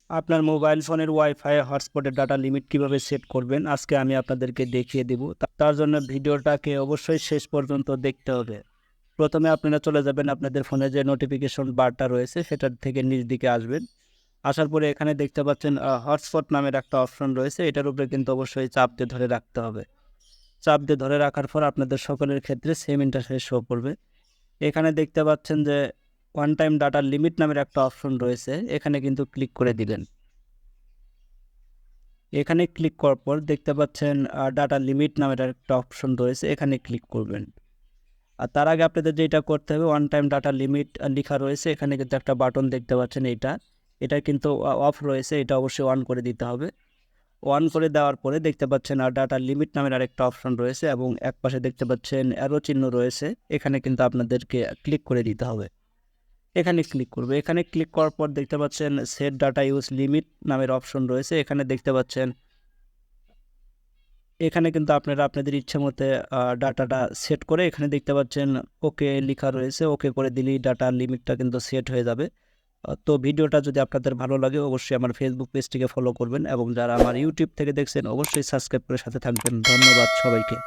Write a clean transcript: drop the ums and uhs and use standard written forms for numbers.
আপনার মোবাইল ফোনের wifi হটস্পটের data limit কিভাবে সেট করবেন আজকে আমি আপনাদেরকে দেখিয়ে দিব। তার জন্য ভিডিওটাকে অবশ্যই শেষ পর্যন্ত দেখতে হবে। প্রথমে আপনারা চলে যাবেন আপনাদের ফোনে যে নোটিফিকেশন বারটা রয়েছে সেটার থেকে নিচ দিকে আসবেন। আসার পরে এখানে দেখতে পাচ্ছেন হটস্পট নামের একটা অপশন রয়েছে, এটার উপরে কিন্তু অবশ্যই চাপ দিয়ে ধরে রাখতে হবে। চাপ দিয়ে ধরে রাখার পর আপনাদের সকলের ক্ষেত্রে সেম ইন্টারফেস শো করবে। এখানে দেখতে পাচ্ছেন যে ওয়ান টাইম ডাটা লিমিট নামের একটা অপশন রয়েছে, এখানে কিন্তু ক্লিক করে দিবেন। এখানে ক্লিক করার পর দেখতে পাচ্ছেন ডাটা লিমিট নামের একটা অপশন রয়েছে, এখানে ক্লিক করবেন। আর তার আগে আপনাদের যেটা করতে হবে, ওয়ান টাইম ডাটা লিমিট লেখা রয়েছে, এখানে কিন্তু একটা বাটন দেখতে পাচ্ছেন, এটা কিন্তু অফ রয়েছে, এটা অবশ্যই অন করে দিতে হবে। অন করে দেওয়ার পরে দেখতে পাচ্ছেন ডাটা লিমিট নামের আরেকটা অপশন রয়েছে এবং এক পাশে দেখতে পাচ্ছেন অ্যারো চিহ্ন রয়েছে, এখানে কিন্তু আপনাদেরকে ক্লিক করে দিতে হবে। এখানে ক্লিক করবে। এখানে ক্লিক করার পর দেখতে পাচ্ছেন সেট ডাটা ইউজ লিমিট নামের অপশন রয়েছে, এখানে দেখতে পাচ্ছেন এখানে কিন্তু আপনারা আপনাদের ইচ্ছে মতে ডাটাটা সেট করে এখানে দেখতে পাচ্ছেন ওকে লেখা রয়েছে, ওকে করে দিলেই ডাটা লিমিটটা কিন্তু সেট হয়ে যাবে। তো ভিডিওটা যদি আপনাদের ভালো লাগে অবশ্যই আমার ফেসবুক পেজটিকে ফলো করবেন এবং যারা আমার ইউটিউব থেকে দেখছেন অবশ্যই সাবস্ক্রাইব করে সাথে থাকবেন। ধন্যবাদ সবাইকে।